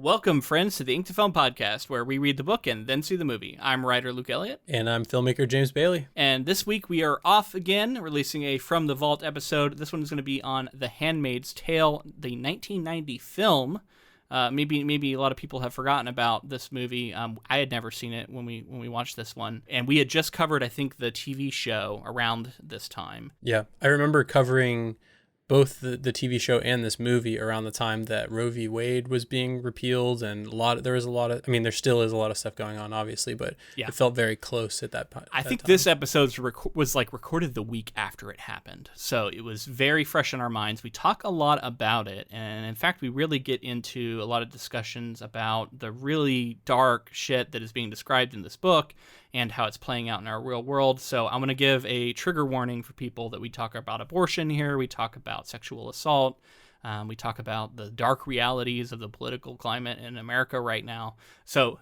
Welcome, friends, to the Ink to Film podcast, where we read the book and then see the movie. I'm writer Luke Elliott. And I'm filmmaker James Bailey. And this week we are off again, releasing a From the Vault episode. This one is going to be on The Handmaid's Tale, the 1990 film. Maybe a lot of people have forgotten about this movie. I had never seen it when we watched this one. And we had just covered, I think, the TV show around this time. Yeah, I remember covering both the TV show and this movie around the time that Roe v. Wade was being repealed, and there still is a lot of stuff going on, obviously, but It felt very close at that point. I think this episode was recorded the week after it happened, so it was very fresh in our minds. We talk a lot about it, and in fact, we really get into a lot of discussions about the really dark shit that is being described in this book and how it's playing out in our real world. So I'm going to give a trigger warning for people that we talk about abortion here, we talk about sexual assault, we talk about the dark realities of the political climate in America right now. So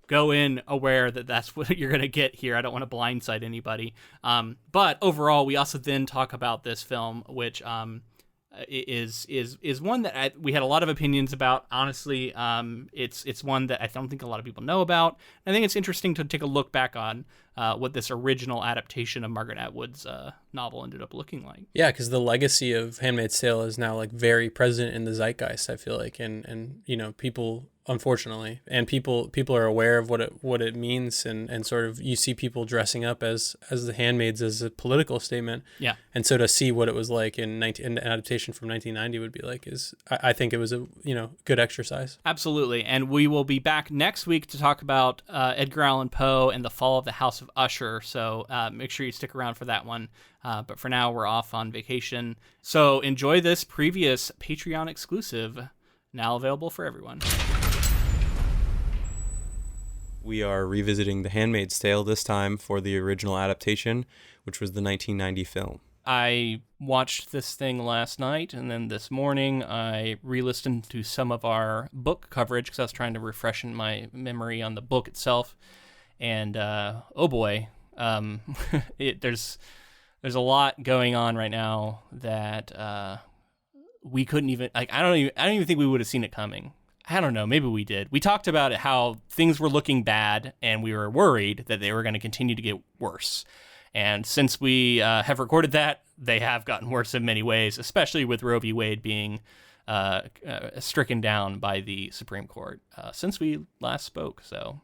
go in aware that that's what you're going to get here. I don't want to blindside anybody. But overall, we also then talk about this film, which is one that we had a lot of opinions about. Honestly, it's one that I don't think a lot of people know about. I think it's interesting to take a look back on what this original adaptation of Margaret Atwood's novel ended up looking like. Yeah, because the legacy of Handmaid's Tale is now like very present in the zeitgeist, I feel like, and you know, people, unfortunately, and people are aware of what it means, and sort of you see people dressing up as the handmaids as a political statement. Yeah. And so to see what it was like in an adaptation from 1990 would be like I think it was a good exercise. Absolutely. And we will be back next week to talk about Edgar Allan Poe and the fall of the House of Usher. So make sure you stick around for that one. But for now, we're off on vacation. So enjoy this previous Patreon exclusive, now available for everyone. We are revisiting The Handmaid's Tale this time for the original adaptation, which was the 1990 film. I watched this thing last night, and then this morning I re-listened to some of our book coverage because I was trying to refresh my memory on the book itself. And oh boy, there's a lot going on right now that we couldn't even I don't even think we would have seen it coming. I don't know. Maybe we did. We talked about it, how things were looking bad, and we were worried that they were going to continue to get worse. And since we have recorded that, they have gotten worse in many ways, especially with Roe v. Wade being stricken down by the Supreme Court since we last spoke. So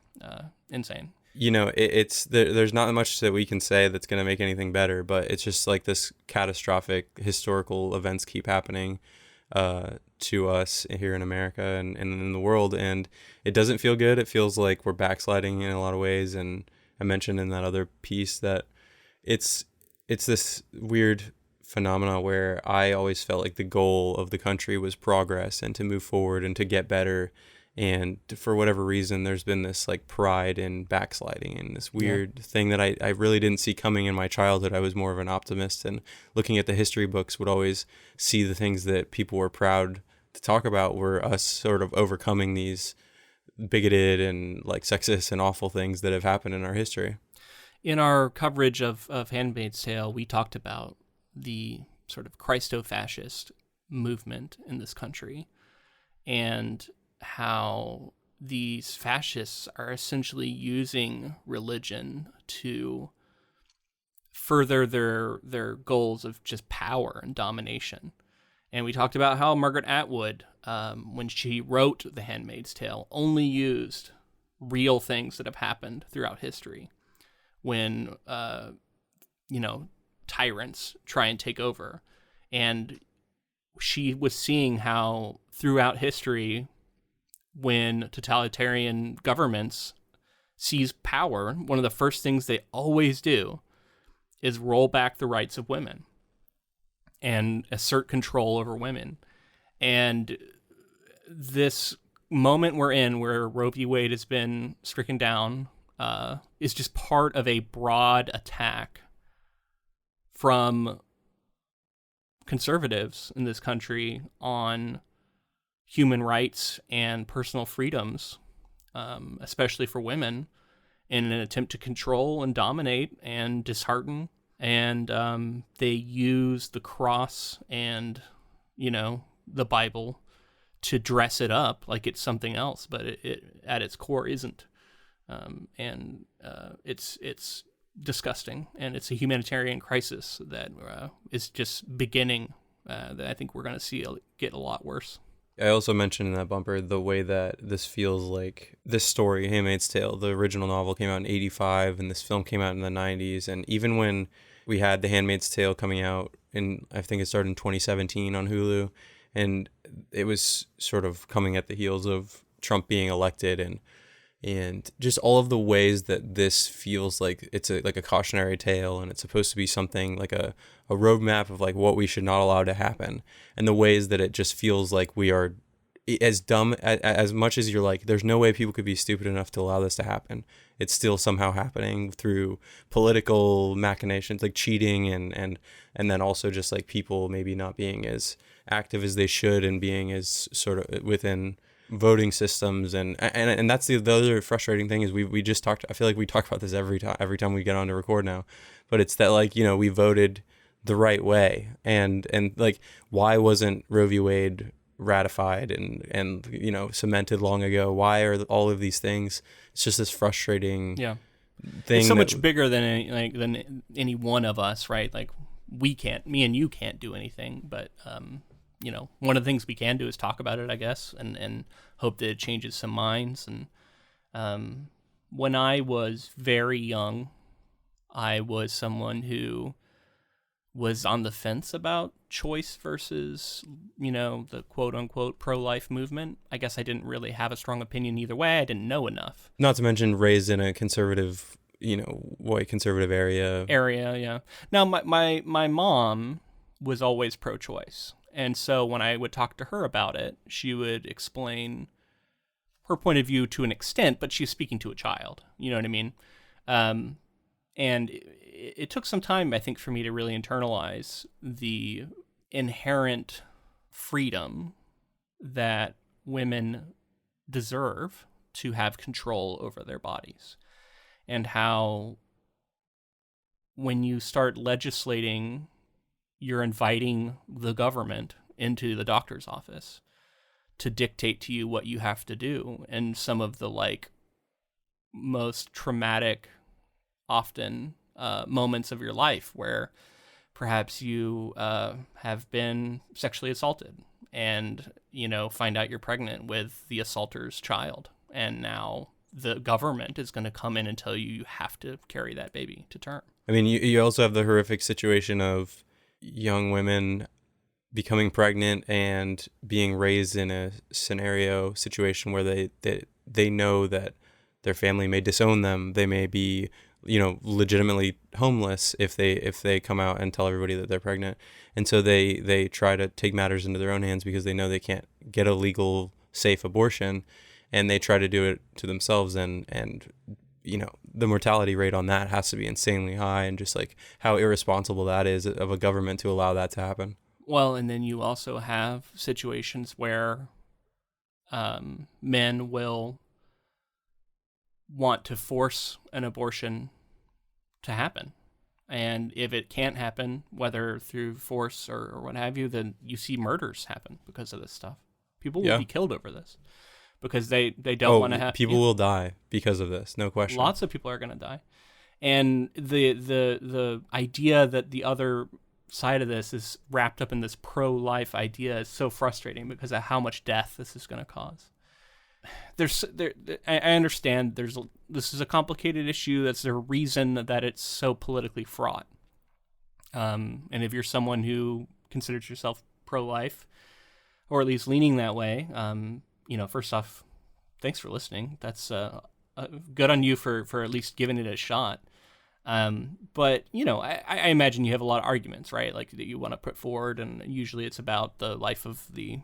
insane. You know, there's not much that we can say that's going to make anything better, but it's just like this catastrophic historical events keep happening to us here in America and in the world, and it doesn't feel good. It feels like we're backsliding in a lot of ways, and I mentioned in that other piece that it's this weird phenomena where I always felt like the goal of the country was progress and to move forward and to get better, and for whatever reason there's been this like pride in backsliding and this weird thing that I really didn't see coming in my childhood. I was more of an optimist, and looking at the history books would always see the things that people were proud to talk about were us sort of overcoming these bigoted and like sexist and awful things that have happened in our history. In our coverage of Handmaid's Tale, we talked about the sort of Christo-fascist movement in this country and how these fascists are essentially using religion to further their goals of just power and domination. And we talked about how Margaret Atwood, when she wrote The Handmaid's Tale, only used real things that have happened throughout history when, tyrants try and take over. And she was seeing how throughout history, when totalitarian governments seize power, one of the first things they always do is roll back the rights of women and assert control over women. And this moment we're in, where Roe v. Wade has been stricken down, is just part of a broad attack from conservatives in this country on human rights and personal freedoms, especially for women, in an attempt to control and dominate and dishearten. And they use the cross and, the Bible to dress it up like it's something else, but it at its core isn't. And it's disgusting, and it's a humanitarian crisis that is just beginning. That I think we're going to see get a lot worse. I also mentioned in that bumper the way that this feels like this story, Handmaid's Tale, the original novel came out in 1985, and this film came out in the 1990s. And even when we had The Handmaid's Tale coming out I think it started in 2017 on Hulu, and it was sort of coming at the heels of Trump being elected, and just all of the ways that this feels like it's like a cautionary tale, and it's supposed to be something like a roadmap of like what we should not allow to happen, and the ways that it just feels like we are as dumb as much as you're like, there's no way people could be stupid enough to allow this to happen. It's still somehow happening through political machinations, like cheating, and then also just like people maybe not being as active as they should, and being as sort of within voting systems, and that's the other frustrating thing is we just talked. I feel like we talk about this every time we get on to record now, but it's that like, you know, we voted the right way, and like, why wasn't Roe v. Wade ratified and you know, cemented long ago? Why are all of these things? It's just this frustrating thing. It's so much bigger than any one of us, right? Like, me and you can't do anything, but you know, one of the things we can do is talk about it, I guess, and hope that it changes some minds. And when I was very young, I was someone who was on the fence about choice versus, you know, the quote-unquote pro-life movement. I guess I didn't really have a strong opinion either way. I didn't know enough. Not to mention raised in a conservative, you know, white conservative area. Yeah. Now, my mom was always pro-choice. And so when I would talk to her about it, she would explain her point of view to an extent, but she's speaking to a child. You know what I mean? And it took some time, I think, for me to really internalize the inherent freedom that women deserve to have control over their bodies, and how when you start legislating, you're inviting the government into the doctor's office to dictate to you what you have to do. And some of the like most traumatic, often moments of your life where perhaps you have been sexually assaulted, and, you know, find out you're pregnant with the assaulter's child. And now the government is going to come in and tell you you have to carry that baby to term. I mean, you also have the horrific situation of young women becoming pregnant and being raised in a situation where they know that their family may disown them. They may be, you know, legitimately homeless if they come out and tell everybody that they're pregnant. And so they try to take matters into their own hands because they know they can't get a legal, safe abortion, and they try to do it to themselves. And you know, the mortality rate on that has to be insanely high, and just like how irresponsible that is of a government to allow that to happen. Well, and then you also have situations where men will want to force an abortion to happen. And if it can't happen, whether through force or what have you, then you see murders happen because of this stuff. People will be killed over this because they don't want to have... People will die because of this, no question. Lots of people are going to die. And the idea that the other side of this is wrapped up in this pro-life idea is so frustrating because of how much death this is going to cause. I understand this is a complicated issue. That's the reason that it's so politically fraught. And if you're someone who considers yourself pro-life, or at least leaning that way, you know, first off, thanks for listening. That's good on you for at least giving it a shot. But, you know, I imagine you have a lot of arguments, right? Like that you want to put forward, and usually it's about the life of the,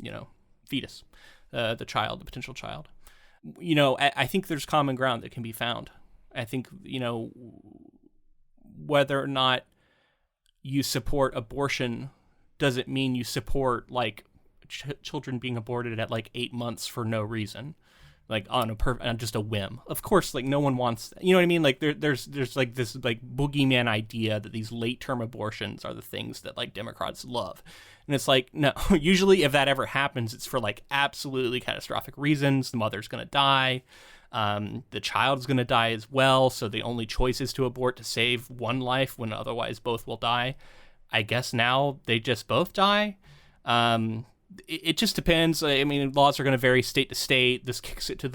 you know, fetus. The child, the potential child. You know, I think there's common ground that can be found. I think, you know, whether or not you support abortion doesn't mean you support, like, children being aborted at, like, 8 months for no reason. like on just a whim. Of course, like no one wants that. You know what I mean? Like there's like this like boogeyman idea that these late term abortions are the things that like Democrats love. And it's like, no, usually if that ever happens, it's for like absolutely catastrophic reasons. The mother's going to die. The child's going to die as well. So the only choice is to abort to save one life when otherwise both will die. I guess now they just both die. It just depends. I mean, laws are going to vary state to state. This kicks it to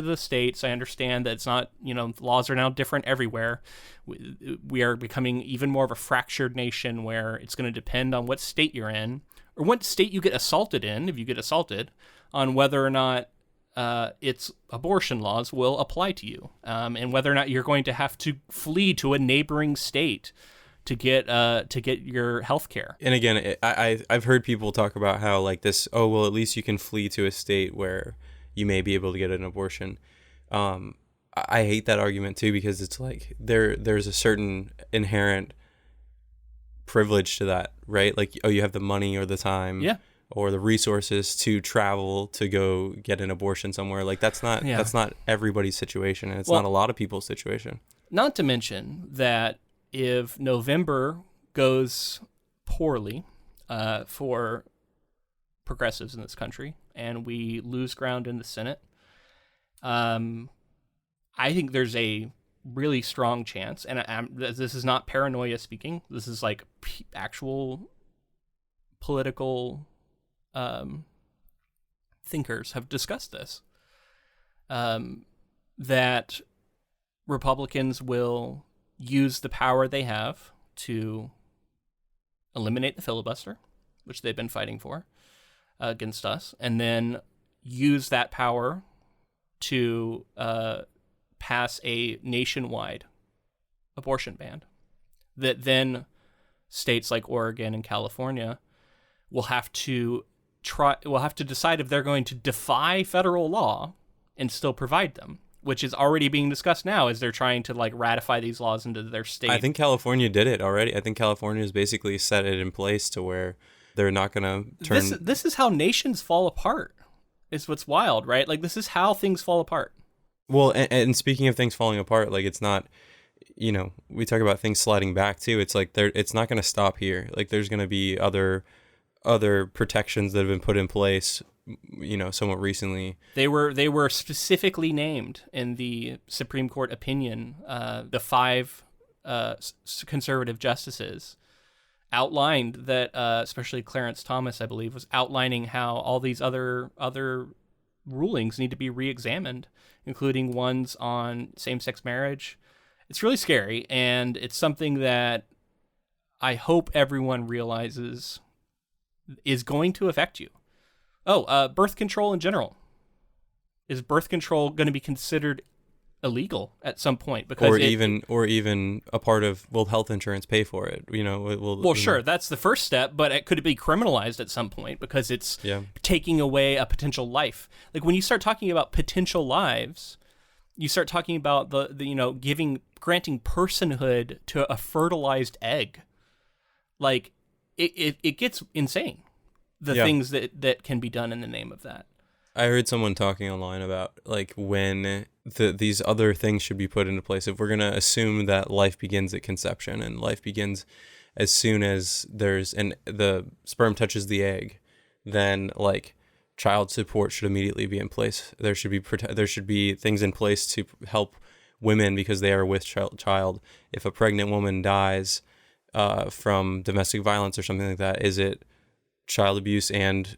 the states. I understand that it's not, laws are now different everywhere. We are becoming even more of a fractured nation where it's going to depend on what state you're in or what state you get assaulted in, if you get assaulted, on whether or not its abortion laws will apply to you, and whether or not you're going to have to flee to a neighboring state to get your health care. And again, I've heard people talk about how like this, oh, well, at least you can flee to a state where you may be able to get an abortion. I hate that argument too, because it's like there's a certain inherent privilege to that, right? Like, oh, you have the money or the time, yeah, or the resources to travel to go get an abortion somewhere. Like that's not everybody's situation, and it's not a lot of people's situation. Not to mention that if November goes poorly for progressives in this country and we lose ground in the Senate, I think there's a really strong chance, and this is not paranoia speaking, this is like actual political thinkers have discussed this, that Republicans will use the power they have to eliminate the filibuster, which they've been fighting for against us, and then use that power to pass a nationwide abortion ban that then states like Oregon and California will have to decide if they're going to defy federal law and still provide them, which is already being discussed now as they're trying to like ratify these laws into their state. I think California did it already. I think California has basically set it in place to where they're not going to turn. This is how nations fall apart. Is what's wild, right? Like this is how things fall apart. Well, and speaking of things falling apart, like it's not, we talk about things sliding back too. It's like it's not going to stop here. Like there's going to be other protections that have been put in place, somewhat recently. They were specifically named in the Supreme Court opinion. The 5 conservative justices outlined that, especially Clarence Thomas, I believe, was outlining how all these other rulings need to be re-examined, including ones on same-sex marriage. It's really scary, and it's something that I hope everyone realizes is going to affect you. Birth control in general. Is birth control going to be considered illegal at some point? Because or even a part of, will health insurance pay for it? Sure, that's the first step, but it could be criminalized at some point because it's taking away a potential life. Like when you start talking about potential lives, you start talking about the granting personhood to a fertilized egg. Like it gets insane. The things that can be done in the name of that. I heard someone talking online about like when these other things should be put into place. If we're going to assume that life begins at conception and life begins as soon as the sperm touches the egg, then like child support should immediately be in place. There should be things in place to help women because they are with child. If a pregnant woman dies from domestic violence or something like that, is it child abuse and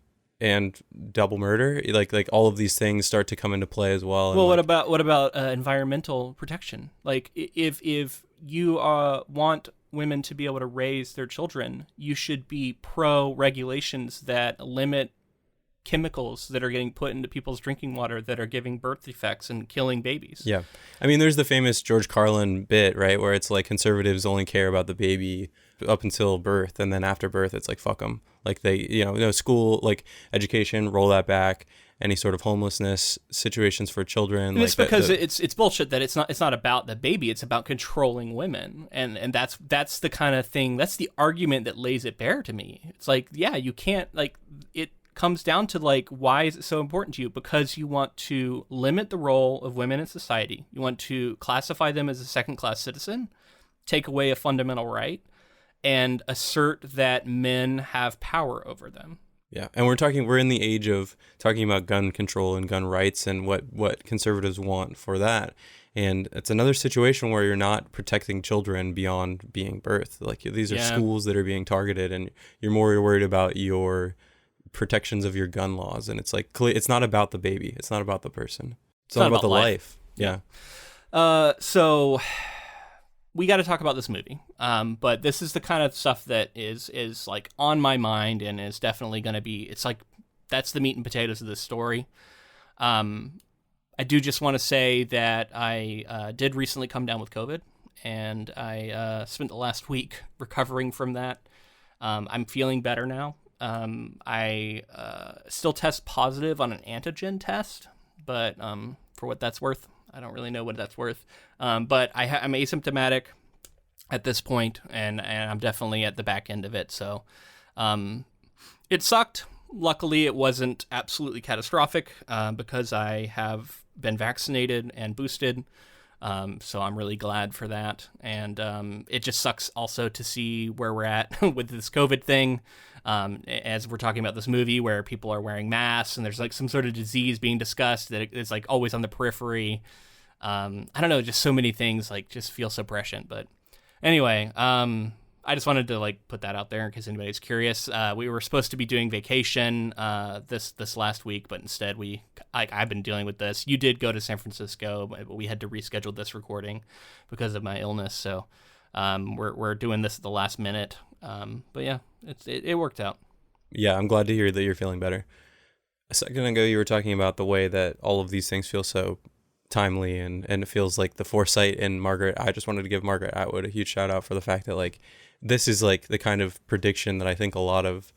double murder? Like all of these things start to come into play as well. Well, what about environmental protection? Like if you want women to be able to raise their children, you should be pro regulations that limit chemicals that are getting put into people's drinking water that are giving birth defects and killing babies. Yeah. I mean, there's the famous George Carlin bit, right, where it's like conservatives only care about the baby up until birth, and then after birth it's like fuck them. Like they, school, like education, roll that back. Any sort of homelessness situations for children. And it's because it's bullshit that it's not about the baby, it's about controlling women, and that's the kind of thing, that's the argument that lays it bare to me. It's like, yeah, you can't, like, it comes down to like, why is it so important to you? Because you want to limit the role of women in society. You want to classify them as a second-class citizen, take away a fundamental right, and assert that men have power over them. Yeah, and we're in the age of talking about gun control and gun rights and what conservatives want for that. And it's another situation where you're not protecting children beyond being birthed. Like, these are schools that are being targeted, and you're more worried about your protections of your gun laws. And it's like, it's not about the baby. It's not about the person. It's not about the life. Yeah. So we got to talk about this movie. But this is the kind of stuff that is like on my mind and is definitely going to be, it's like, that's the meat and potatoes of this story. I do just want to say that I did recently come down with COVID, and I spent the last week recovering from that. I'm feeling better now. I still test positive on an antigen test, but for what that's worth, I don't really know what that's worth. But I'm asymptomatic at this point, and I'm definitely at the back end of it. So it sucked. Luckily, it wasn't absolutely catastrophic because I have been vaccinated and boosted. So I'm really glad for that. And it just sucks also to see where we're at with this COVID thing. As we're talking about this movie where people are wearing masks and there's like some sort of disease being discussed that is like always on the periphery. I don't know, just so many things like just feel so prescient. But anyway, I just wanted to like put that out there in case anybody's curious. We were supposed to be doing vacation this last week, but instead I've been dealing with this. You did go to San Francisco, but we had to reschedule this recording because of my illness. So we're doing this at the last minute. But yeah, it worked out. Yeah, I'm glad to hear that you're feeling better. A second ago, you were talking about the way that all of these things feel so timely, and it feels like the foresight in Margaret. I just wanted to give Margaret Atwood a huge shout out for the fact that like this is like the kind of prediction that I think a lot of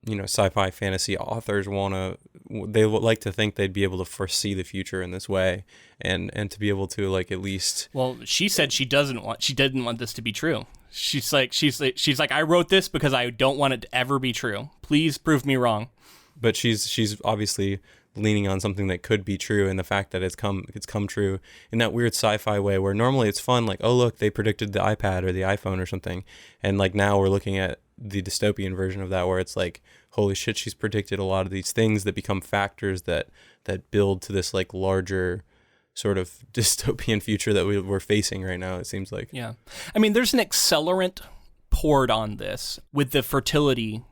sci-fi fantasy authors they would like to think they'd be able to foresee the future in this way, and to be able to like at least. Well, she said she didn't want this to be true. She's like I wrote this because I don't want it to ever be true. Please prove me wrong. But she's obviously leaning on something that could be true, and the fact that it's come true in that weird sci-fi way where normally it's fun, like, oh look, they predicted the iPad or the iPhone or something, and like now we're looking at the dystopian version of that where it's like, holy shit, she's predicted a lot of these things that become factors that build to this like larger sort of dystopian future that we're facing right now, it seems like. Yeah, I mean, there's an accelerant poured on this with the fertility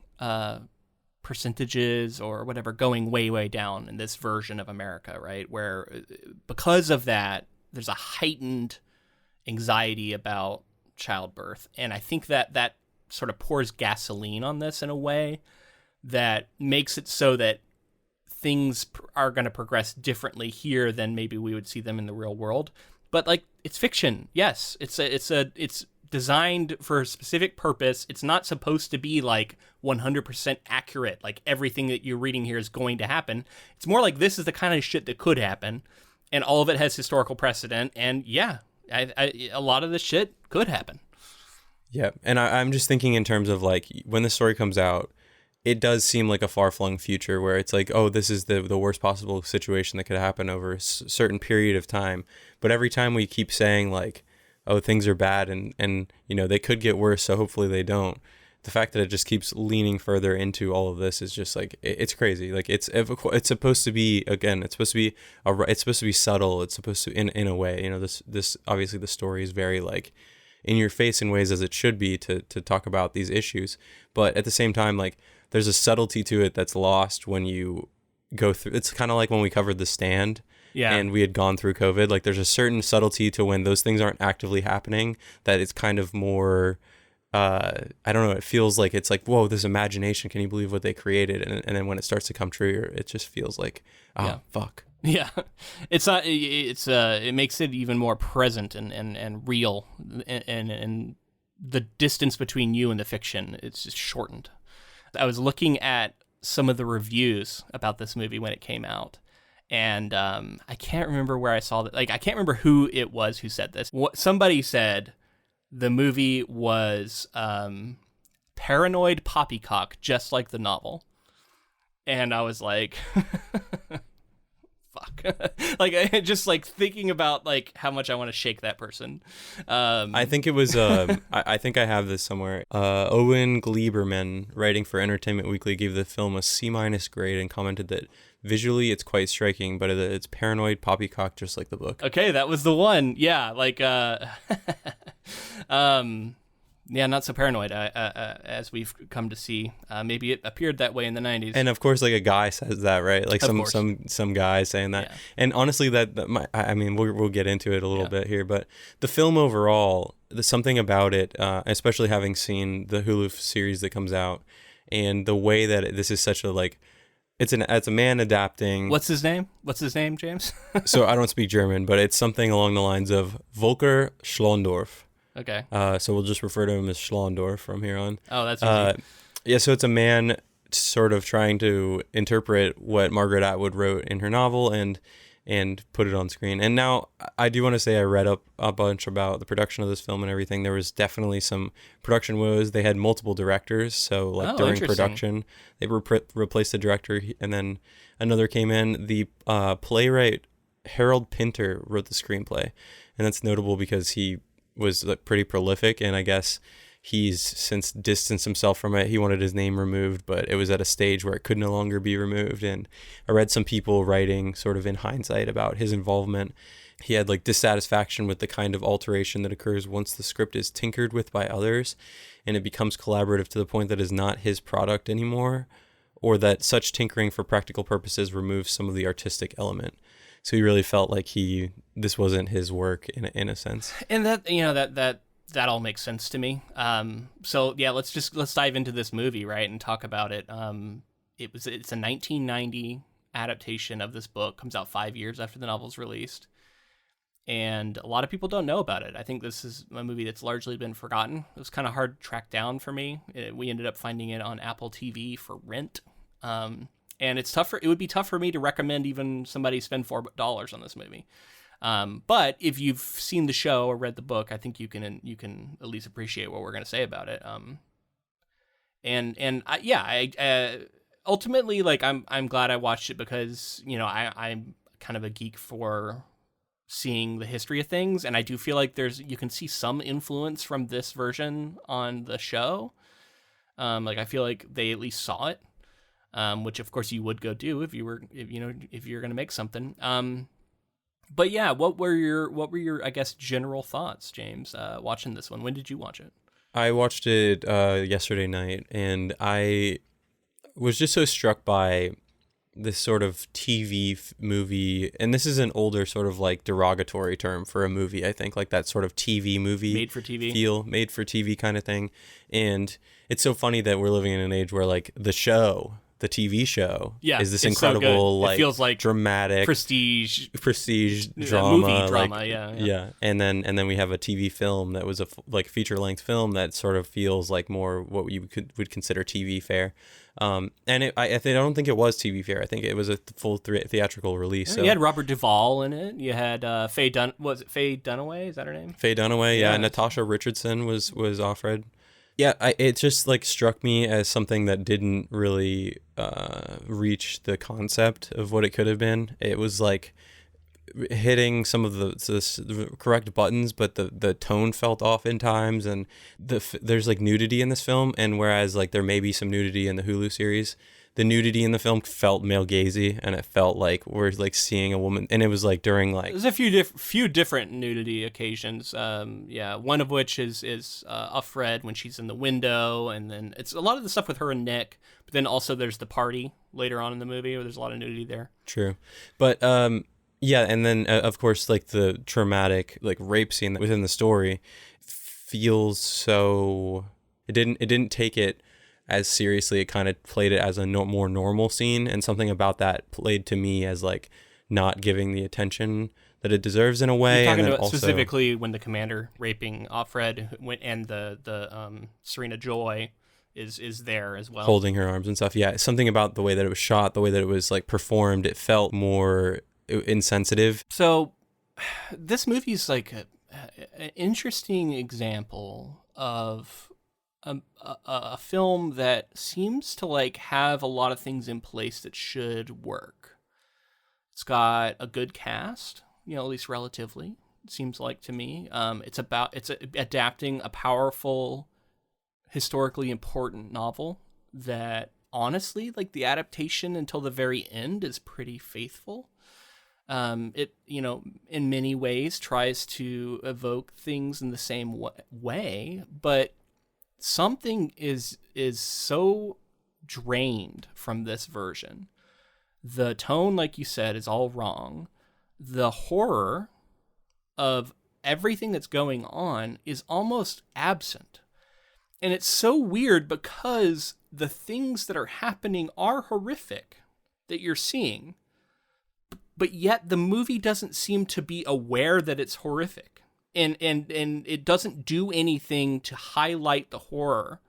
percentages or whatever going way down in this version of America, right? Where because of that, there's a heightened anxiety about childbirth. And I think that sort of pours gasoline on this in a way that makes it so that things are going to progress differently here than maybe we would see them in the real world. But like, it's fiction. Yes, it's designed for a specific purpose. It's not supposed to be like 100% accurate. Like everything that you're reading here is going to happen. It's more like this is the kind of shit that could happen, and all of it has historical precedent. And yeah, a lot of this shit could happen. Yeah, and I'm just thinking in terms of like when the story comes out, it does seem like a far-flung future where it's like, oh, this is the worst possible situation that could happen over a certain period of time. But every time we keep saying like, oh, things are bad and they could get worse, so hopefully they don't. The fact that it just keeps leaning further into all of this is just like, it's crazy. Like it's supposed to be, again, it's supposed to be subtle. It's supposed to, in a way, this obviously the story is very like in your face in ways as it should be to talk about these issues. But at the same time, like there's a subtlety to it that's lost when you go through. It's kind of like when we covered The Stand. Yeah. And we had gone through COVID. Like there's a certain subtlety to when those things aren't actively happening, that it's kind of more, I don't know, it feels like it's like, whoa, this imagination, can you believe what they created? And then when it starts to come true, it just feels like, fuck. Yeah. It's not, it makes it even more present and real, and the distance between you and the fiction, it's just shortened. I was looking at some of the reviews about this movie when it came out. And I can't remember where I saw that. Like, I can't remember who it was who said this. Somebody said the movie was paranoid poppycock, just like the novel. and I was like, fuck. Like, I just like thinking about like how much I want to shake that person. I think it was I think I have this somewhere. Owen Gleiberman, writing for Entertainment Weekly, gave the film a C- grade and commented that visually it's quite striking, but it's paranoid poppycock just like the book. Okay, that was the one. Yeah, like yeah, not so paranoid as we've come to see. Maybe it appeared that way in the 90s. And of course, like a guy says that, right? Like Of some guy saying that. Yeah. And honestly, I mean, we'll get into it a little bit here, but the film overall, there's something about it, especially having seen the Hulu series that comes out, and the way that this is such a like, it's a man adapting. What's his name? What's his name, James? So I don't speak German, but it's something along the lines of Volker Schlondorf. Okay. So we'll just refer to him as Schlondorf from here on. Oh, that's easy. Yeah, so it's a man sort of trying to interpret what Margaret Atwood wrote in her novel and put it on screen. And now I do want to say I read up a bunch about the production of this film and everything. There was definitely some production woes. They had multiple directors, so like during production, they replaced the director, and then another came in. The playwright Harold Pinter wrote the screenplay, and that's notable because he was like pretty prolific, and I guess he's since distanced himself from it. He wanted his name removed, but it was at a stage where it could no longer be removed. And I read some people writing sort of in hindsight about his involvement. He had like dissatisfaction with the kind of alteration that occurs once the script is tinkered with by others and it becomes collaborative to the point that is not his product anymore, or that such tinkering for practical purposes removes some of the artistic element. So he really felt like this wasn't his work in a sense. And that, you know, that all makes sense to me. So yeah, let's dive into this movie, right, and talk about it. It's a 1990 adaptation of this book. Comes out 5 years after the novel's released, and a lot of people don't know about it. I think this is a movie that's largely been forgotten. It was kind of hard to track down for me. We ended up finding it on Apple TV for rent. And it would be tough for me to recommend even somebody spend $4 on this movie. But if you've seen the show or read the book, I think you can at least appreciate what we're going to say about it. I ultimately, like, I'm glad I watched it because, you know, I'm kind of a geek for seeing the history of things, and I do feel like you can see some influence from this version on the show. Like, I feel like they at least saw it. Which of course you would go do if you're going to make something. But yeah, what were your I guess general thoughts, James, watching this one? When did you watch it? I watched it yesterday night, and I was just so struck by this sort of TV movie, and this is an older sort of like derogatory term for a movie, I think, like that sort of TV movie made for TV feel, made for TV kind of thing. And it's so funny that we're living in an age where like the TV show is this incredible, so like, it feels like dramatic prestige drama, movie drama, like, yeah. And then we have a TV film that was a like feature length film that sort of feels like more what you would consider TV fare. And I don't think it was TV fare. I think it was a full theatrical release. So. You had Robert Duvall in it. You had Faye Dunaway? Is that her name? Faye Dunaway, yeah. Natasha Richardson was offered. Yeah, it just like struck me as something that didn't really reach the concept of what it could have been. It was like hitting some of the correct buttons, but the tone felt off in times, and there's like nudity in this film, and whereas like there may be some nudity in the Hulu series, the nudity in the film felt male gazy, and it felt like we're like seeing a woman, and it was like during like there's a few different nudity occasions. One of which is Uffred when she's in the window, and then it's a lot of the stuff with her and Nick. But then also there's the party later on in the movie where there's a lot of nudity there. True, but yeah, and then of course like the traumatic like rape scene within the story feels so it didn't take it as seriously. It kind of played it as a more normal scene, and something about that played to me as like not giving the attention that it deserves in a way. You're talking and then about also, specifically when the commander raping Offred and the Serena Joy is there as well, holding her arms and stuff. Yeah, something about the way that it was shot, the way that it was like performed, it felt more insensitive. So this movie is like an interesting example of a film that seems to like have a lot of things in place that should work. It's got a good cast, at least relatively, it seems like to me. It's adapting a powerful, historically important novel that honestly, like the adaptation until the very end is pretty faithful. It, in many ways tries to evoke things in the same way, but something is so drained from this version. The tone, like you said, is all wrong. The horror of everything that's going on is almost absent. And it's so weird because the things that are happening are horrific that you're seeing, but yet the movie doesn't seem to be aware that it's horrific. And it doesn't do anything to highlight the horror.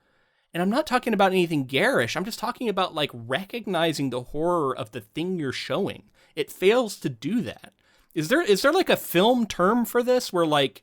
And I'm not talking about anything garish. I'm just talking about like recognizing the horror of the thing you're showing. It fails to do that. Is there like a film term for this where like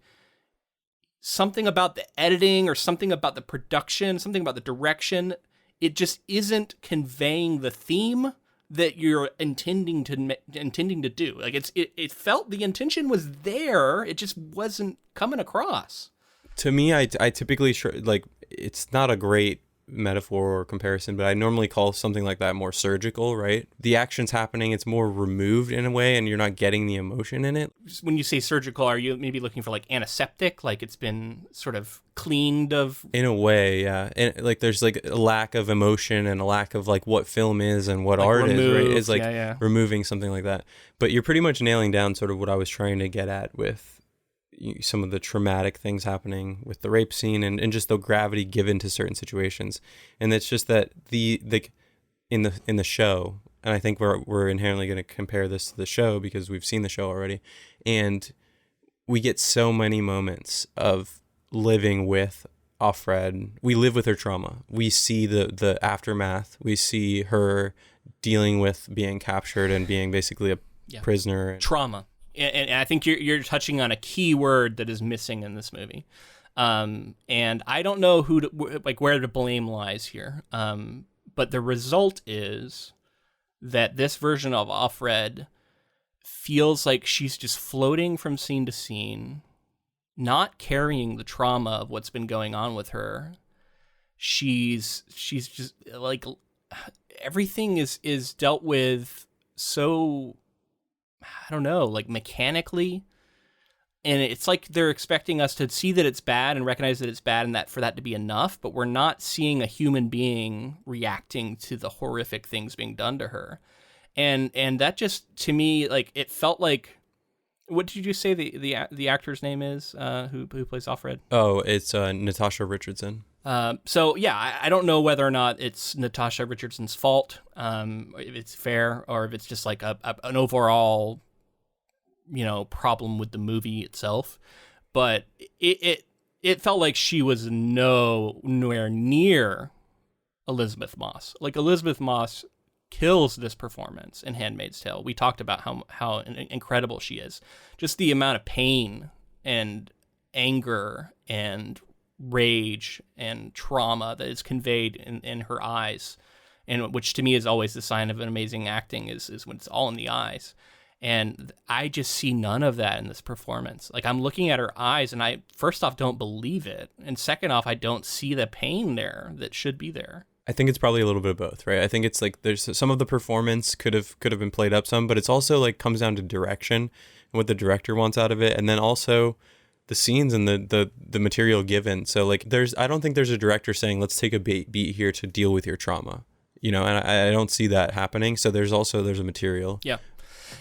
something about the editing or something about the production, something about the direction, it just isn't conveying the theme that you're intending to do? Like it felt the intention was there, it just wasn't coming across. To me, I typically like, it's not a great metaphor or comparison, but I normally call something like that more surgical, right? The action's happening, it's more removed in a way, and you're not getting the emotion in it. When you say surgical, are you maybe looking for like antiseptic, like it's been sort of cleaned of? In a way, yeah. And like there's like a lack of emotion and a lack of like what film is and what like art is, right? It's like removing something like that. But you're pretty much nailing down sort of what I was trying to get at with some of the traumatic things happening with the rape scene and just the gravity given to certain situations. And it's just that the in the show, and I think we're inherently going to compare this to the show because we've seen the show already, and we get so many moments of living with Offred. We live with her trauma. We see the aftermath. We see her dealing with being captured and being basically a prisoner. Trauma. And I think you're touching on a key word that is missing in this movie. And I don't know where the blame lies here. But the result is that this version of Offred feels like she's just floating from scene to scene, not carrying the trauma of what's been going on with her. She's just like, everything is dealt with so, I don't know, like mechanically. And it's like they're expecting us to see that it's bad and recognize that it's bad and that for that to be enough, but we're not seeing a human being reacting to the horrific things being done to her. And that just, to me, like, it felt like, what did you say the actor's name is who plays Offred? Oh, it's Natasha Richardson. So yeah, I don't know whether or not it's Natasha Richardson's fault, if it's fair, or if it's just like an overall, problem with the movie itself. But it felt like she was nowhere near Elizabeth Moss. Like, Elizabeth Moss kills this performance in Handmaid's Tale. We talked about how incredible she is. Just the amount of pain and anger and rage and trauma that is conveyed in her eyes, and which to me is always the sign of an amazing acting is when it's all in the eyes. And I just see none of that in this performance. Like, I'm looking at her eyes and I, first off, don't believe it, and second off, I don't see the pain there that should be there. I think it's probably a little bit of both, right? I think it's like there's some of the performance could have been played up some, but it's also like comes down to direction and what the director wants out of it, and then also the scenes and the material given. So like I don't think there's a director saying, let's take a beat here to deal with your trauma, and I don't see that happening. So there's a material. Yeah.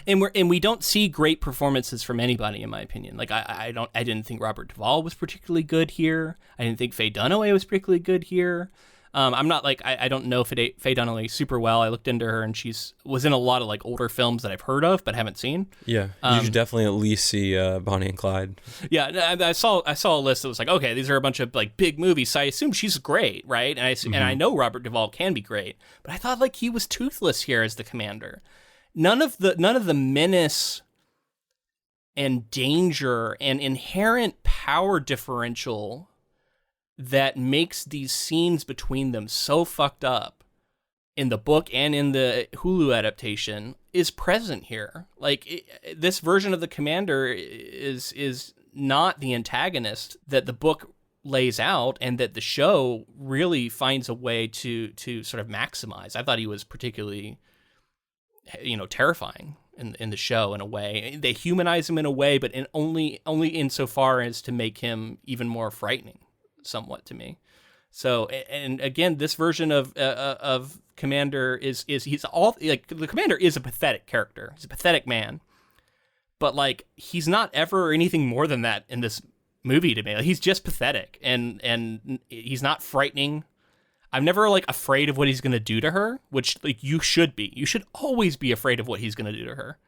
And we don't see great performances from anybody, in my opinion. Like, I didn't think Robert Duvall was particularly good here. I didn't think Faye Dunaway was particularly good here. I'm not like, I don't know Faye Dunaway super well. I looked into her and was in a lot of like older films that I've heard of but haven't seen. Yeah, you should definitely at least see Bonnie and Clyde. Yeah, I saw a list that was like, okay, these are a bunch of like big movies, so I assume she's great, right? And I know Robert Duvall can be great, but I thought like he was toothless here as the commander. None of the menace and danger and inherent power differential that makes these scenes between them so fucked up in the book and in the Hulu adaptation is present here. Like, this version of the commander is not the antagonist that the book lays out and that the show really finds a way to sort of maximize. I thought he was particularly, terrifying in the show in a way. They humanize him in a way, but only insofar as to make him even more frightening, somewhat, to me. So, and again, this version of Commander he's all like, the Commander is a pathetic character. He's a pathetic man, but like, he's not ever anything more than that in this movie to me. Like, he's just pathetic, and he's not frightening. I'm never like afraid of what he's gonna do to her, which, like, you should be. You should always be afraid of what he's gonna do to her,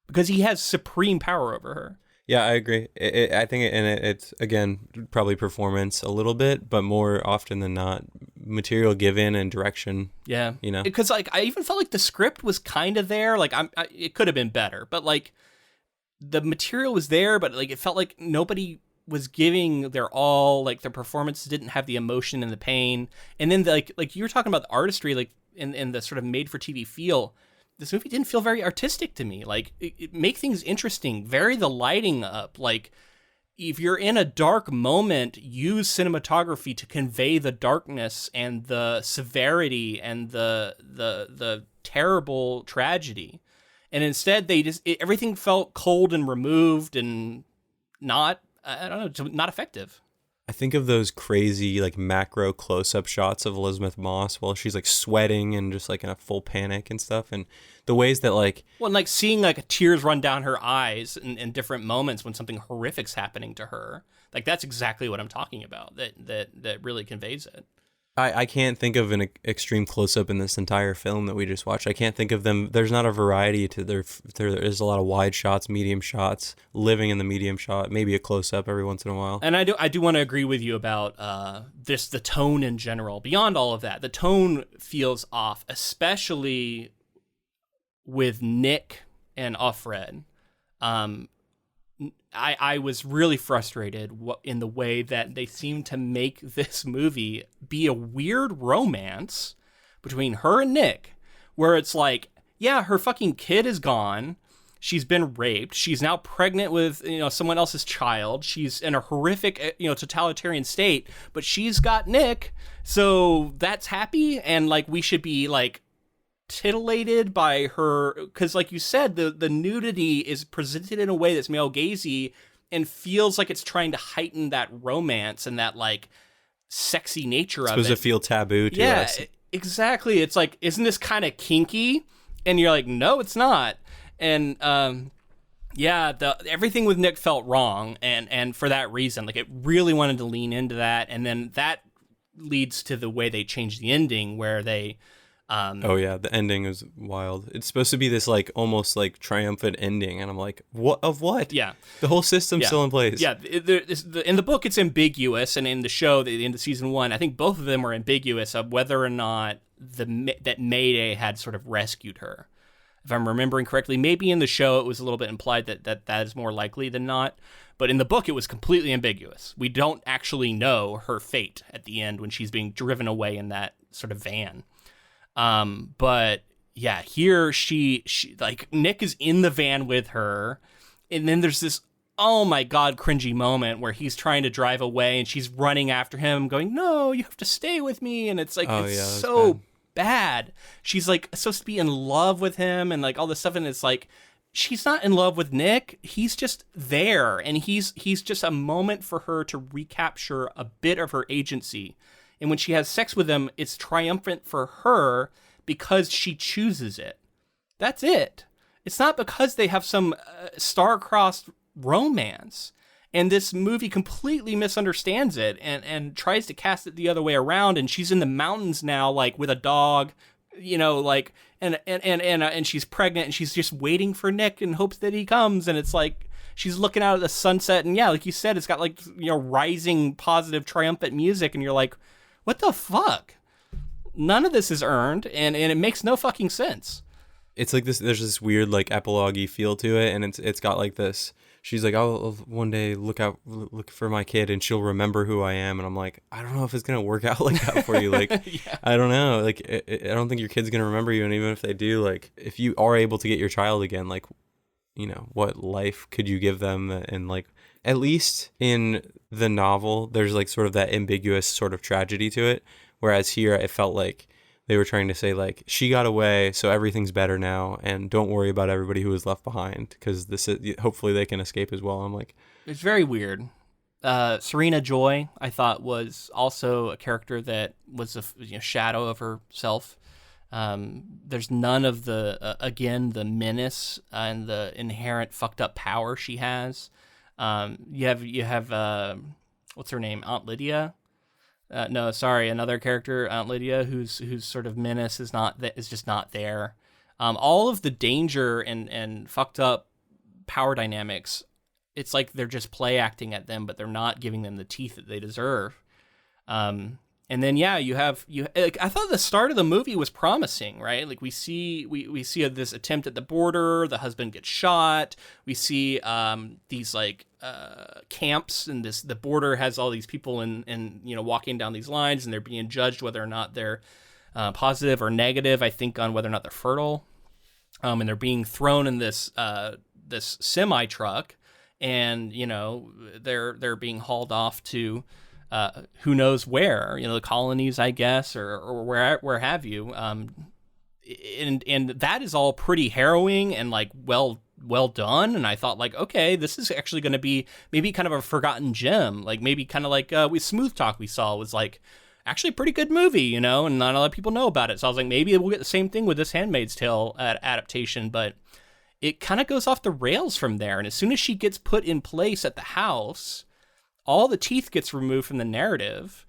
because he has supreme power over her. Yeah, I agree. I think it's, again, probably performance a little bit, but more often than not, material given and direction. Yeah, because like, I even felt like the script was kind of there. Like, it could have been better, but like, the material was there, but like, it felt like nobody was giving their all. Like, their performances didn't have the emotion and the pain. And then like you were talking about the artistry, like in the sort of made for TV feel. This movie didn't feel very artistic to me. Like, it make things interesting, vary the lighting up. Like, if you're in a dark moment, use cinematography to convey the darkness and the severity and the terrible tragedy. And instead, everything felt cold and removed and not effective. I think of those crazy, like, macro close-up shots of Elizabeth Moss while she's like sweating and just like in a full panic and stuff, and the ways that, like, well, and like seeing like tears run down her eyes in different moments when something horrific's happening to her. Like, that's exactly what I'm talking about. That really conveys it. I can't think of an extreme close-up in this entire film that we just watched. I can't think of them. There's not a variety to there is a lot of wide shots, medium shots, living in the medium shot, maybe a close-up every once in a while. And I do want to agree with you about the tone in general. Beyond all of that, the tone feels off, especially with Nick and Offred. I was really frustrated in the way that they seem to make this movie be a weird romance between her and Nick, where it's like, yeah, her fucking kid is gone. She's been raped. She's now pregnant with, someone else's child. She's in a horrific, totalitarian state, but she's got Nick. So that's happy. And like, we should be like titillated by her, because like you said, the nudity is presented in a way that's male gazy and feels like it's trying to heighten that romance and that like sexy nature of it. Supposed to feel taboo to us. Yeah, exactly. It's like, isn't this kind of kinky? And you're like, no, it's not. And everything with Nick felt wrong, and for that reason, like, it really wanted to lean into that, and then that leads to the way they changed the ending, where they the ending is wild. It's supposed to be this like almost like triumphant ending, and I'm like, what of what? Yeah, the whole system's still in place. Yeah, in the book it's ambiguous, and in the show, in the season 1, I think both of them are ambiguous of whether or not that Mayday had sort of rescued her. If I'm remembering correctly, maybe in the show it was a little bit implied that is more likely than not, but in the book it was completely ambiguous. We don't actually know her fate at the end when she's being driven away in that sort of van. But yeah, here she like, Nick is in the van with her, and then there's this, oh my God, cringy moment where he's trying to drive away and she's running after him going, no, you have to stay with me. And it's like, bad. She's like supposed to be in love with him and like all this stuff, and it's like, she's not in love with Nick. He's just there, and he's just a moment for her to recapture a bit of her agency. And when she has sex with him, it's triumphant for her because she chooses it. That's it. It's not because they have some star-crossed romance. And this movie completely misunderstands it and tries to cast it the other way around. And she's in the mountains now, like with a dog, like, and she's pregnant, and she's just waiting for Nick in hopes that he comes. And it's like, she's looking out at the sunset, and yeah, like you said, it's got like, rising positive triumphant music, and you're like, what the fuck? None of this is earned, and it makes no fucking sense. It's like this. There's this weird like epilogue-y feel to it, and it's got like this she's like, I'll one day look for my kid and she'll remember who I am. And I'm like, I don't know if it's going to work out like that for you. Like, Yeah. I don't know. Like, I don't think your kid's going to remember you. And even if they do, like, if you are able to get your child again, like, you know, what life could you give them? And like, at least in the novel, there's like sort of that ambiguous sort of tragedy to it. Whereas here, it felt like they were trying to say, like, she got away, so everything's better now, and don't worry about everybody who was left behind, because this is, hopefully they can escape as well. I'm like, It's very weird. Serena Joy, I thought, was also a character that was a shadow of herself. There's none of the again, the menace and the inherent fucked up power she has. You have what's her name, Aunt Lydia. No, sorry, another character, Aunt Lydia, whose sort of menace is just not there. All of the danger and fucked up power dynamics, it's like they're just play acting at them, but they're not giving them the teeth that they deserve. And then like, I thought the start of the movie was promising, right? Like we see this attempt at the border, the husband gets shot. We see these like camps, and the border has all these people in walking down these lines, and they're being judged whether or not they're positive or negative, I think, on whether or not they're fertile. And they're being thrown in this semi truck, and they're being hauled off to who knows where, the colonies, I guess, or where have you. And that is all pretty harrowing and like well done. And I thought, like, okay, this is actually going to be maybe kind of a forgotten gem, like maybe kind of like with Smooth Talk we saw was like actually a pretty good movie, and not a lot of people know about it. So I was like, maybe we'll get the same thing with this Handmaid's Tale adaptation, but it kind of goes off the rails from there. And as soon as she gets put in place at the house, all the teeth gets removed from the narrative,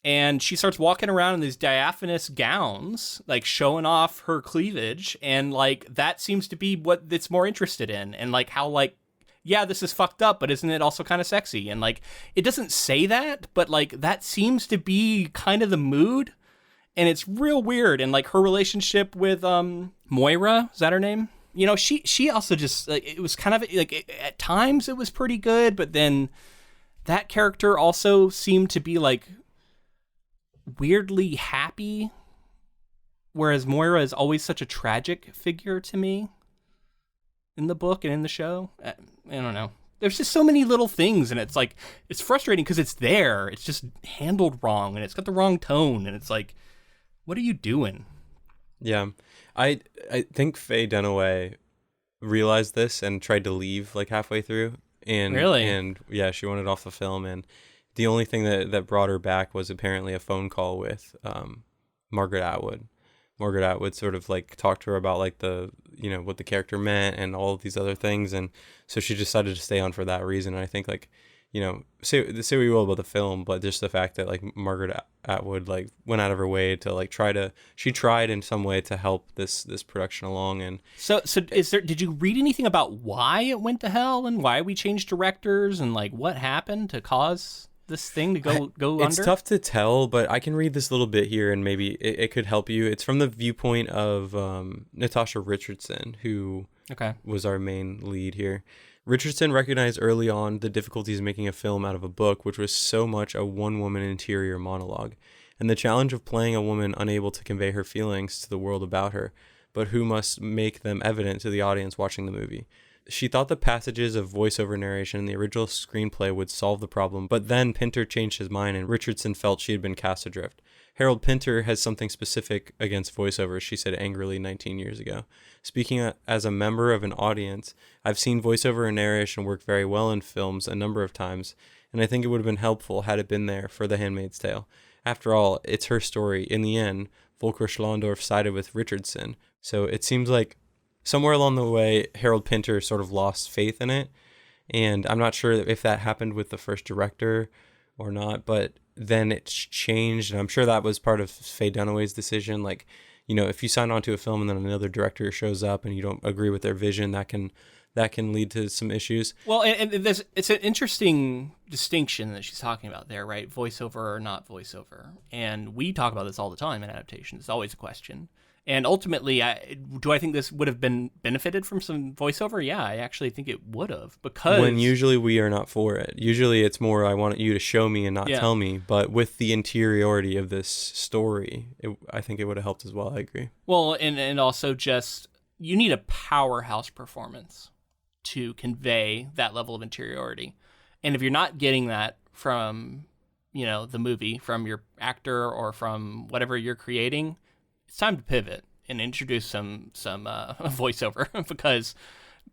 and she starts walking around in these diaphanous gowns, like showing off her cleavage, and like that seems to be what it's more interested in, and like how like, yeah, this is fucked up, but isn't it also kind of sexy? And like, it doesn't say that, but like that seems to be kind of the mood, and it's real weird. And like her relationship with Moira, is that her name? She also just like, it was kind of like at times it was pretty good, but then that character also seemed to be like weirdly happy, whereas Moira is always such a tragic figure to me in the book and in the show. I don't know. There's just so many little things, and it's like, it's frustrating because it's there. It's just handled wrong, and it's got the wrong tone, and it's like, what are you doing? yeah, I think Faye Dunaway realized this and tried to leave like halfway through. And Really? And yeah, she wanted off the film, and the only thing that brought her back was apparently a phone call with Margaret Atwood. Margaret Atwood sort of like talked to her about like the what the character meant and all of these other things, and so she decided to stay on for that reason. And I think like say what you will about the film, but just the fact that like Margaret Atwood like went out of her way to like she tried in some way to help this production along. And So did you read anything about why it went to hell and why we changed directors and like what happened to cause this thing to go under? It's tough to tell, but I can read this little bit here and maybe it could help you. It's from the viewpoint of Natasha Richardson, who was our main lead here. Richardson recognized early on the difficulties making a film out of a book, which was so much a one-woman interior monologue, and the challenge of playing a woman unable to convey her feelings to the world about her, but who must make them evident to the audience watching the movie. She thought the passages of voiceover narration in the original screenplay would solve the problem, but then Pinter changed his mind and Richardson felt she had been cast adrift. Harold Pinter has something specific against voiceovers, she said angrily 19 years ago. Speaking as a member of an audience, I've seen voiceover and narration work very well in films a number of times, and I think it would have been helpful had it been there for The Handmaid's Tale. After all, it's her story. In the end, Volker Schlondorf sided with Richardson, so it seems like somewhere along the way, Harold Pinter sort of lost faith in it, and I'm not sure if that happened with the first director or not, but then it's changed, and I'm sure that was part of Faye Dunaway's decision. Like, if you sign on to a film and then another director shows up and you don't agree with their vision, that can lead to some issues. Well, and it's an interesting distinction that she's talking about there, right? Voiceover or not voiceover. And we talk about this all the time in adaptations. It's always a question. And ultimately, do I think this would have been benefited from some voiceover? Yeah, I actually think it would have, because when usually we are not for it. Usually it's more, I want you to show me and not tell me. But with the interiority of this story, I think it would have helped as well. I agree. Well, and also just, you need a powerhouse performance to convey that level of interiority. And if you're not getting that from, the movie, from your actor or from whatever you're creating, it's time to pivot and introduce some voiceover, because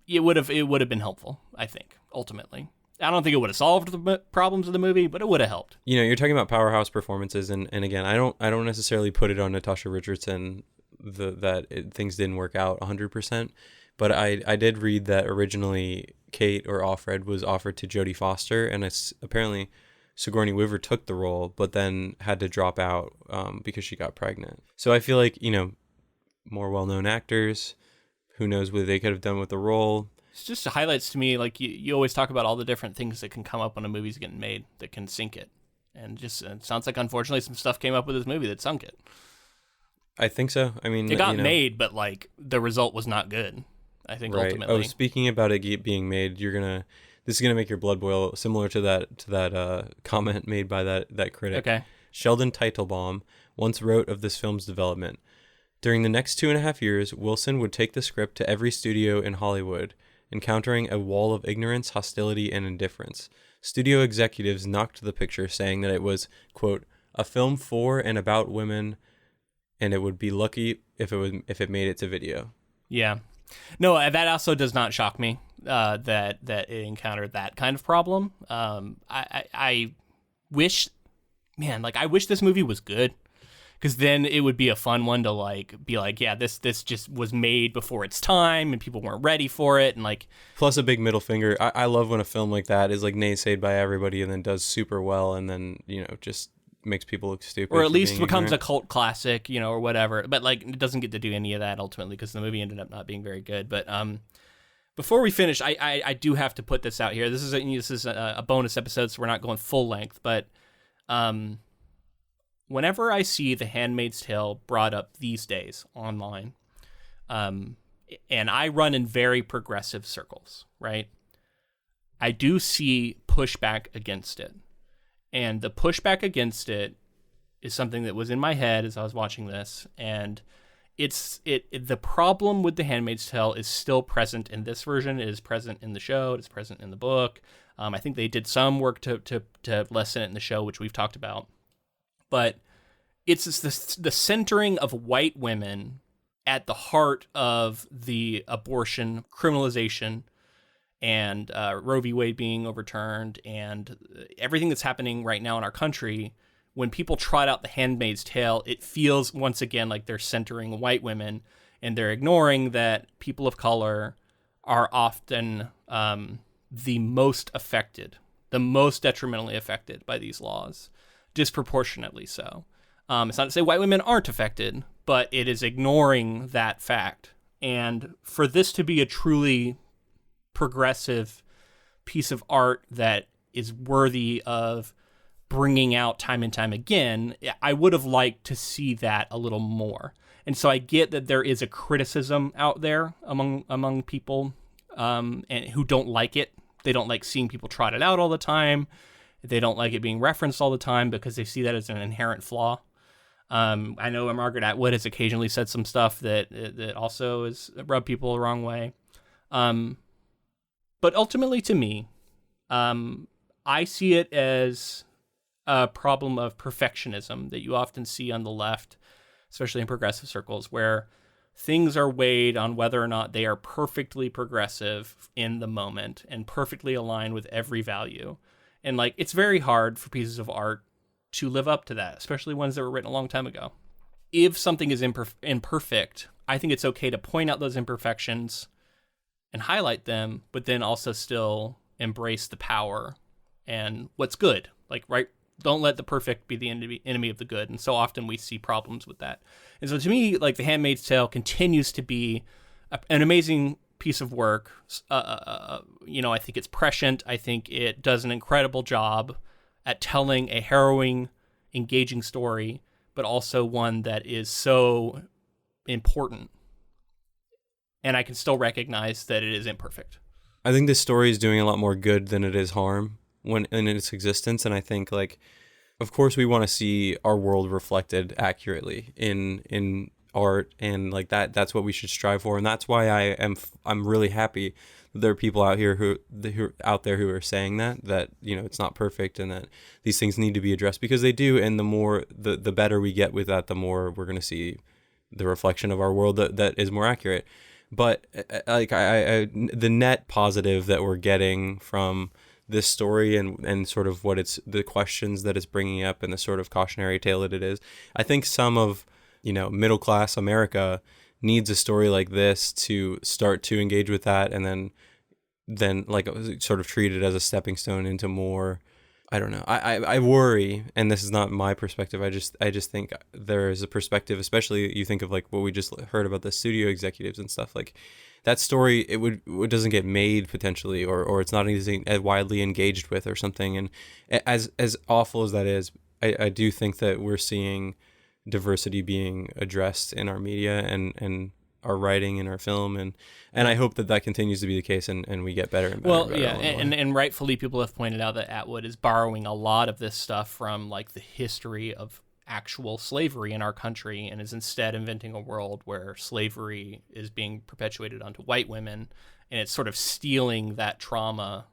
it would have been helpful, I think, ultimately. I don't think it would have solved the problems of the movie, but it would have helped. You're talking about powerhouse performances, and again, I don't necessarily put it on Natasha Richardson things didn't work out 100%, but I did read that originally Kate, or Offred, was offered to Jodie Foster, and it's apparently Sigourney Weaver took the role, but then had to drop out because she got pregnant. So I feel like, more well-known actors, who knows what they could have done with the role. It's just highlights to me, like, you always talk about all the different things that can come up when a movie's getting made that can sink it. And just, it sounds like, unfortunately, some stuff came up with this movie that sunk it. I think so. I mean, it got made, but, like, the result was not good, I think, right. ultimately. Oh, speaking about it being made, this is gonna make your blood boil, similar to that comment made by that critic. Okay. Sheldon Teitelbaum once wrote of this film's development: during the next 2.5 years, Wilson would take the script to every studio in Hollywood, encountering a wall of ignorance, hostility, and indifference. Studio executives knocked the picture, saying that it was, quote, a film for and about women, and it would be lucky if it made it to video. Yeah. No, that also does not shock me, that it encountered that kind of problem. I wish, I wish this movie was good, because then it would be a fun one to be like, yeah, this just was made before its time and people weren't ready for it, and plus a big middle finger. I love when a film like that is naysayed by everybody and then does super well, and then just makes people look stupid, or at least becomes ignorant. A cult classic, or whatever. But it doesn't get to do any of that ultimately, because the movie ended up not being very good. But before we finish, I do have to put this out here. This is a bonus episode, so we're not going full length. But whenever I see The Handmaid's Tale brought up these days online, and I run in very progressive circles, right? I do see pushback against it. And the pushback against it is something that was in my head as I was watching this. And the problem with The Handmaid's Tale is still present in this version. It is present in the show. It is present in the book. I think they did some work to lessen it in the show, which we've talked about. But it's the centering of white women at the heart of the abortion criminalization, and Roe v. Wade being overturned, and everything that's happening right now in our country. When people trot out The Handmaid's Tale, it feels once again like they're centering white women, and they're ignoring that people of color are often the most affected, the most detrimentally affected by these laws, disproportionately so. It's not to say white women aren't affected, but it is ignoring that fact. And for this to be a truly progressive piece of art that is worthy of bringing out time and time again, I would have liked to see that a little more. And so I get that there is a criticism out there among people and who don't like it. They don't like seeing people trot it out all the time. They don't like it being referenced all the time because they see that as an inherent flaw. I know Margaret Atwood has occasionally said some stuff that also has rubbed people the wrong way. But ultimately, to me, I see it as a problem of perfectionism that you often see on the left, especially in progressive circles, where things are weighed on whether or not they are perfectly progressive in the moment and perfectly aligned with every value. And it's very hard for pieces of art to live up to that, especially ones that were written a long time ago. If something is imperfect, I think it's okay to point out those imperfections and highlight them, but then also still embrace the power and what's good. Right? Don't let the perfect be the enemy of the good. And so often we see problems with that. And so to me, The Handmaid's Tale continues to be an amazing piece of work. I think it's prescient. I think it does an incredible job at telling a harrowing, engaging story, but also one that is so important, and I can still recognize that it is imperfect. I think this story is doing a lot more good than it is harm when in its existence, and I think like, of course, we want to see our world reflected accurately in art, and like that's what we should strive for, and that's why I'm really happy that there are people out here who are saying that you know it's not perfect and that these things need to be addressed, because they do, and the better we get with that, the more we're going to see the reflection of our world that is more accurate. But like I the net positive that we're getting from this story and sort of what it's the questions that it's bringing up and the sort of cautionary tale that it is, I think some of, you know, middle class America needs a story like this to start to engage with that, and then like sort of treat it as a stepping stone into more. I don't know. I worry, and this is not my perspective. I just think there is a perspective, especially you think of like what we just heard about the studio executives and stuff, like that story, it doesn't get made potentially, or it's not as widely engaged with or something. And as awful as that is, I do think that we're seeing diversity being addressed in our media and our writing and our film, and I hope that continues to be the case, and we get better and better. Well, yeah, and rightfully people have pointed out that Atwood is borrowing a lot of this stuff from like the history of actual slavery in our country, and is instead inventing a world where slavery is being perpetuated onto white women, and it's sort of stealing that trauma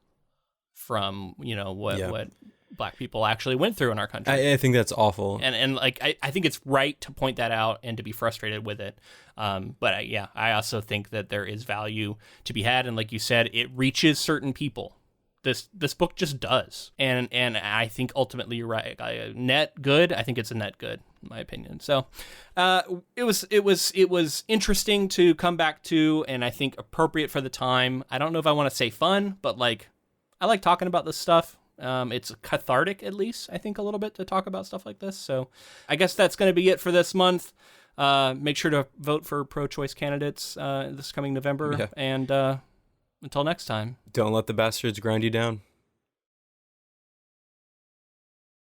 from, you know, what Black people actually went through in our country. I think that's awful. And like, I think it's right to point that out and to be frustrated with it. But I also think that there is value to be had. And like you said, it reaches certain people. This book just does. And I think ultimately you're right. Net good. I think it's a net good, in my opinion. So it was interesting to come back to, and I think appropriate for the time. I don't know if I want to say fun, but like, I like talking about this stuff. It's cathartic, at least, I think, a little bit to talk about stuff like this. So I guess that's going to be it for this month. Make sure to vote for pro-choice candidates this coming November. Yeah. And until next time. Don't let the bastards grind you down.